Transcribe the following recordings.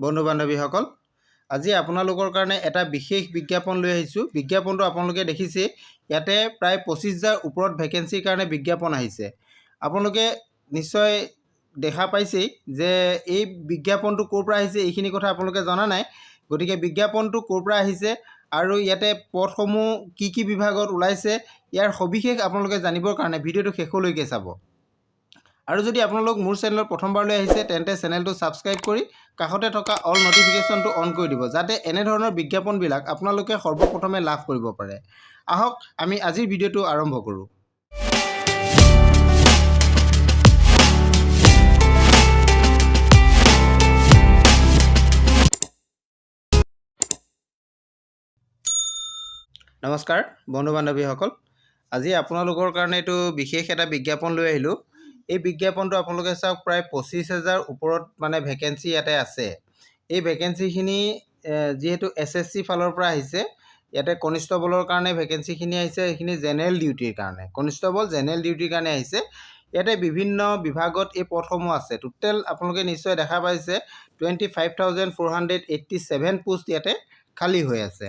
বন্ধু বান্ধৱীসকল, আজি আপোনালোকৰ কাৰণে এটা বিশেষ বিজ্ঞাপন লৈ আহিছোঁ। বিজ্ঞাপনটো আপোনালোকে দেখিছে, ইয়াতে প্ৰায় 25,000 ওপৰত ভেকেঞ্চিৰ কাৰণে বিজ্ঞাপন আহিছে। আপোনালোকে নিশ্চয় দেখা পাইছেই যে এই বিজ্ঞাপনটো ক'ৰ পৰা আহিছে, এইখিনি কথা আপোনালোকে জনা নাই। গতিকে বিজ্ঞাপনটো ক'ৰ পৰা আহিছে আৰু ইয়াতে পদসমূহ কি বিভাগত ওলাইছে, ইয়াৰ সবিশেষ আপোনালোকে জানিবৰ কাৰণে ভিডিঅ'টো শেষলৈকে চাব। আৰু যদি আপোনালোক মোৰ চেনেলত প্ৰথমবাৰলৈ আহিছে তেন্তে চেনেলটো ছাবস্ক্ৰাইব কৰি কাষতে থকা অল নটিফিকেশ্যনটো অন কৰি দিব, যাতে এনেধৰণৰ বিজ্ঞাপনবিলাক আপোনালোকে সৰ্বপ্ৰথমে লাভ কৰিব পাৰে। আহক আমি আজিৰ ভিডিঅ'টো আৰম্ভ কৰোঁ। নমস্কাৰ বন্ধু বান্ধৱীসকল, আজি আপোনালোকৰ কাৰণে এইটো বিশেষ এটা বিজ্ঞাপন লৈ আহিলোঁ। এই বিজ্ঞাপনটো আপোনালোকে চাওক, প্ৰায় 25,000 ওপৰত ভেকেঞ্চি ইয়াতে আছে। এই ভেকেঞ্চিখিনি যিহেতু SSC ফালৰ পৰা আহিছে, ইয়াতে কনিষ্টবলৰ কাৰণে ভেকেঞ্চিখিনি আহিছে। এইখিনি জেনেৰেল ডিউটিৰ কাৰণে, কনিষ্টবল জেনেৰেল ডিউটিৰ কাৰণে আহিছে। ইয়াতে বিভিন্ন বিভাগত এই পদসমূহ আছে। টোটেল আপোনালোকে নিশ্চয় দেখা পাইছে 25,487 পোষ্ট ইয়াতে খালী হৈ আছে।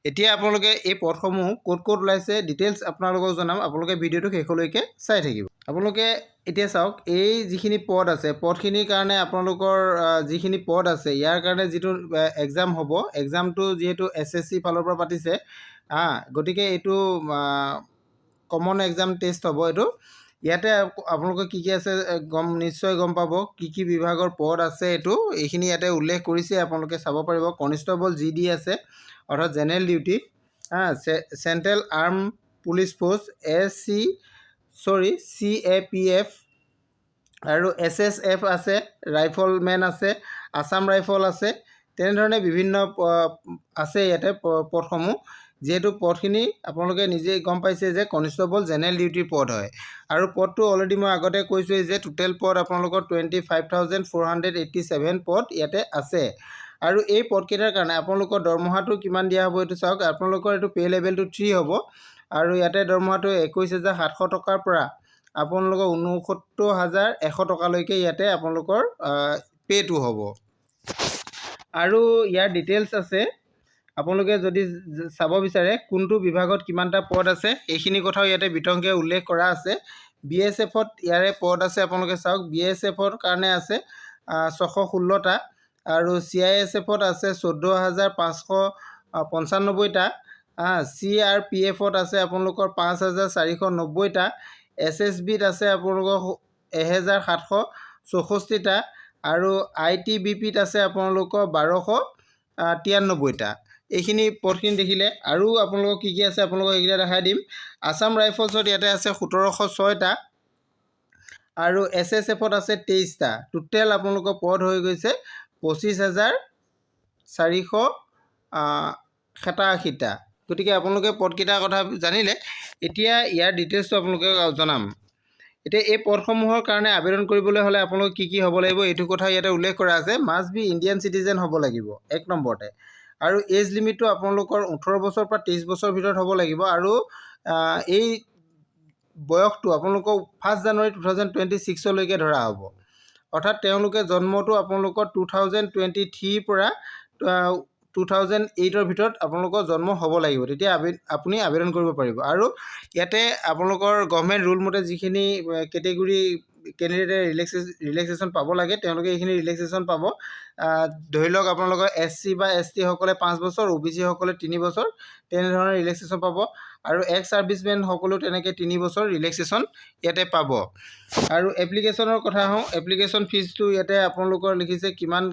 এতিয়া আপোনালোকে এই পদসমূহ ক'ত ওলাইছে ডিটেইলছ আপোনালোকক জনাম। আপোনালোকে ভিডিঅ'টো শেষলৈকে চাই থাকিব। আপোনালোকে এতিয়া চাওক, এই যিখিনি পদ আছে, পদখিনিৰ কাৰণে আপোনালোকৰ যিখিনি পদ আছে, ইয়াৰ কাৰণে যিটো এক্সাম হ'ব, এক্সামটো যিহেতু SSC ফালৰ পৰা পাতিছে, গতিকে এইটো কমন এক্সাম টেষ্ট হ'ব। এইটো ইয়াতে আপোনালোকে কি আছে নিশ্চয় গম পাব, কি বিভাগৰ পদ আছে। এইখিনি ইয়াতে উল্লেখ কৰিছে, আপোনালোকে চাব পাৰিব। কনিষ্টবল GD আছে, অৰ্থাৎ general duty. Central arm police force CAPF আৰু SSF আছে, ৰাইফলমেন আছে, আছাম ৰাইফল আছে। তেনেধৰণে বিভিন্ন আছে ইয়াতে পদসমূহ। যিহেতু পদখিনি আপোনালোকে নিজেই গম পাইছে যে কনিষ্টবল জেনেৰেল ডিউটিৰ পদ হয়। আৰু পদটো অলৰেডি মই আগতে কৈছোঁৱেই যে টোটেল পদ আপোনালোকৰ 25,487 পদ ইয়াতে আছে। আৰু এই পদকেইটাৰ কাৰণে আপোনালোকৰ দৰমহাটো কিমান দিয়া হ'ব এইটো চাওক। আপোনালোকৰ এইটো পে' লেভেলটো 3 হ'ব। আৰু ইয়াতে দৰমহাটো 21,700 টকাৰ পৰা আপোনালোকৰ 69,100 টকালৈকে ইয়াতে আপোনালোকৰ পে'টো হ'ব। আৰু ইয়াৰ ডিটেইলছ আছে, আপোনালোকে যদি চাব বিচাৰে কোনটো বিভাগত কিমানটা পদ আছে, এইখিনি কথাও ইয়াতে বিতংকৈ উল্লেখ কৰা আছে। BSFত ইয়াৰে পদ আছে, আপোনালোকে চাওক। BSFৰ কাৰণে আছে 616টা আৰু CISFত আছে 14,595টা। CRPFত আছে আপোনালোকৰ 5,490টা। SSBত আছে আপোনালোকৰ 1,764টা আৰু ITBPত আছে আপোনালোকৰ 1,293টা। এইখিনি পদখিনি দেখিলে আৰু আপোনালোকক কি আছে আপোনালোকক এইকেইটা দেখাই দিম। আছাম ৰাইফলছত ইয়াতে আছে 1,706টা আৰু SSFত আছে 23টা। টোটেল আপোনালোকৰ পদ হৈ গৈছে 25,487টা। গতিকে আপোনালোকে পদকেইটাৰ কথা জানিলে। এতিয়া ইয়াৰ ডিটেইলছটো আপোনালোকে জনাম। এতিয়া এই পদসমূহৰ কাৰণে আবেদন কৰিবলৈ হ'লে আপোনালোক কি হ'ব লাগিব, এইটো কথা ইয়াতে উল্লেখ কৰা আছে। মাষ্ট বি ইণ্ডিয়ান চিটিজেন হ'ব লাগিব 1 নম্বৰতে। আৰু এজ লিমিটটো আপোনালোকৰ 18 বছৰৰ পৰা 23 বছৰৰ ভিতৰত হ'ব লাগিব। আৰু এই বয়সটো আপোনালোকৰ 1 জানুৱাৰী 2026লৈকে ধৰা হ'ব। অৰ্থাৎ তেওঁলোকে জন্মটো আপোনালোকৰ 2023 পৰা 2008ৰ ভিতৰত আপোনালোকৰ জন্ম হ'ব লাগিব, তেতিয়া আপুনি আবেদন কৰিব পাৰিব। আৰু ইয়াতে আপোনালোকৰ গভৰ্ণমেণ্ট ৰুল মতে যিখিনি কেটেগৰী কেণ্ডিডেটে ৰিলেক্সেশ্যন পাব লাগে, তেওঁলোকে এইখিনি ৰিলেক্সেশ্যন পাব। ধৰি লওক আপোনালোকৰ SC বা ST সকলে 5 বছৰ, OBC সকলে 3 বছৰ, তেনেধৰণৰ ৰিলেক্সেশ্যন পাব। আৰু এক্স ছাৰ্ভিচমেন সকলেও তেনেকৈ 3 বছৰ ৰিলেক্সেশ্যন ইয়াতে পাব। আৰু এপ্লিকেশ্যনৰ কথা হওঁ, এপ্লিকেশ্যন ফিজটো ইয়াতে আপোনালোকৰ লিখিছে কিমান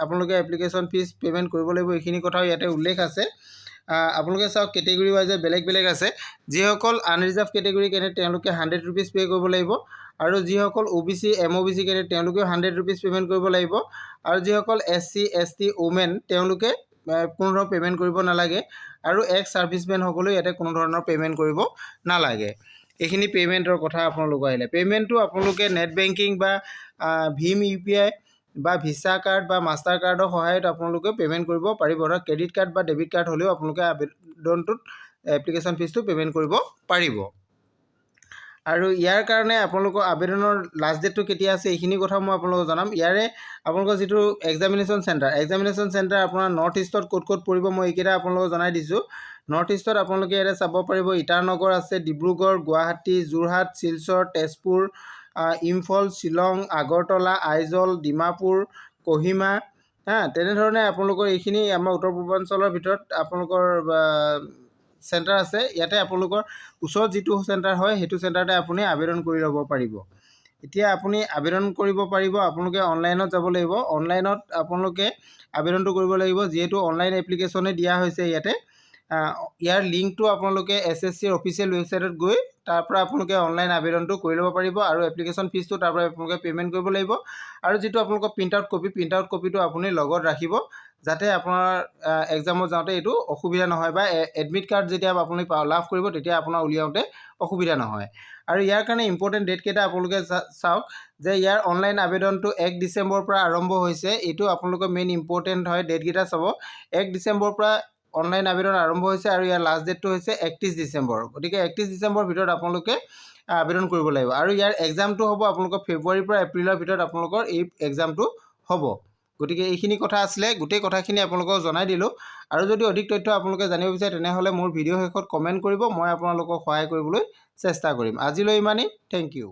আপোনালোকে এপ্লিকেশ্যন ফিজ পে'মেণ্ট কৰিব লাগিব, এইখিনি কথাও ইয়াতে উল্লেখ আছে। আপোনালোকে চাওক, কেটেগৰী ৱাইজে বেলেগ আছে। যিসকল আনৰিজাৰ্ভ কেটেগৰী কেণ্ডিডেট তেওঁলোকে 100 ৰুপিজ পে' কৰিব লাগিব। আৰু যিসকল OBC MOBC কেণ্ডিডেট তেওঁলোকেও 100 ৰুপিজ পে'মেণ্ট কৰিব লাগিব। আৰু যিসকল SC ST ওমেন তেওঁলোকে কোনো ধৰণৰ পে'মেণ্ট কৰিব নালাগে। আৰু এক্স ছাৰ্ভিচমেনসকলেও ইয়াতে কোনো ধৰণৰ পে'মেণ্ট কৰিব নালাগে। এইখিনি পে'মেণ্টৰ কথা আপোনালোকৰ আহিলে। পে'মেণ্টটো আপোনালোকে নেট বেংকিং বা ভীম UPI বা ভিছা কাৰ্ড বা মাষ্টাৰ কাৰ্ডৰ সহায়ত আপোনালোকে পে'মেণ্ট কৰিব পাৰিব। অৰ্থাৎ ক্ৰেডিট কাৰ্ড বা ডেবিট কাৰ্ড হ'লেও আপোনালোকে আবেদনটোত এপ্লিকেশ্যন ফিজটো পে'মেণ্ট কৰিব পাৰিব। আৰু ইয়াৰ কাৰণে আপোনালোকৰ আবেদনৰ লাষ্ট ডেটটো কেতিয়া আছে এইখিনি কথা মই আপোনালোকক জনাম। ইয়াৰে আপোনালোকৰ যিটো এক্সামিনেশ্যন চেণ্টাৰ আপোনাৰ নৰ্থ ইষ্টত ক'ত ক'ত পৰিব মই এইকেইটা আপোনালোকক জনাই দিছোঁ। নৰ্থ ইষ্টত আপোনালোকে ইয়াতে চাব পাৰিব ইটানগৰ আছে, ডিব্ৰুগড়, গুৱাহাটী, যোৰহাট, শিলচৰ, তেজপুৰ, ইম্ফল, শ্বিলং, আগৰতলা, আইজল, ডিমাপুৰ, কহিমা, তেনেধৰণে আপোনালোকৰ এইখিনি আমাৰ উত্তৰ পূৰ্বাঞ্চলৰ ভিতৰত আপোনালোকৰ চেণ্টাৰ আছে। ইয়াতে আপোনালোকৰ ওচৰত যিটো চেণ্টাৰ হয় সেইটো চেণ্টাৰতে আপুনি আবেদন কৰি ল'ব পাৰিব। এতিয়া আপুনি আবেদন কৰিব পাৰিব, আপোনালোকে অনলাইনত যাব লাগিব। অনলাইনত আপোনালোকে আবেদনটো কৰিব লাগিব, যিহেতু অনলাইন এপ্লিকেশ্যনে দিয়া হৈছে ইয়াতে। ইয়াৰ লিংকটো আপোনালোকে SSCৰ অফিচিয়েল ৱেবছাইটত গৈ তাৰ পৰা আপোনালোকে অনলাইন আবেদনটো কৰি ল'ব পাৰিব আৰু এপ্লিকেশ্যন ফিজটো তাৰ পৰা আপোনালোকে পে'মেণ্ট কৰিব লাগিব। আৰু যিটো আপোনালোকৰ প্ৰিণ্ট আউট কপিটো আপুনি লগত ৰাখিব, যাতে আপোনাৰ এক্সামত যাওঁতে এইটো অসুবিধা নহয়, বা এডমিট কাৰ্ড যেতিয়া আপুনি লাভ কৰিব তেতিয়া আপোনাৰ উলিয়াওঁতে অসুবিধা নহয়। আৰু ইয়াৰ কাৰণে ইম্পৰ্টেণ্ট ডেটকেইটা আপোনালোকে চাওক যে ইয়াৰ অনলাইন আবেদনটো 1 ডিচেম্বৰৰ পৰা আৰম্ভ হৈছে। এইটো আপোনালোকৰ মেইন ইম্পৰ্টেণ্ট হয়, ডেটকেইটা চাব। 1 ডিচেম্বৰৰ পৰা অনলাইন আবেদন আৰম্ভ হৈছে আৰু ইয়াৰ লাষ্ট ডেটটো হৈছে 31 ডিচেম্বৰ। গতিকে 31 ডিচেম্বৰৰ ভিতৰত আপোনালোকে আবেদন কৰিব লাগিব। আৰু ইয়াৰ এক্সামটো হ'ব আপোনালোকৰ ফেব্ৰুৱাৰীৰ পৰা এপ্ৰিলৰ ভিতৰত আপোনালোকৰ এই এক্সামটো হ'ব। গতিকে এইখিনি কথা আছিলে, গোটেই কথাখিনি আপোনালোকক জনাই দিলোঁ। আৰু যদি অধিক তথ্য আপোনালোকে জানিব বিচাৰে তেনেহ'লে মোৰ ভিডিঅ' শেষত কমেণ্ট কৰিব, মই আপোনালোকক সহায় কৰিবলৈ চেষ্টা কৰিম। আজিলৈ ইমানেই, থেংক ইউ।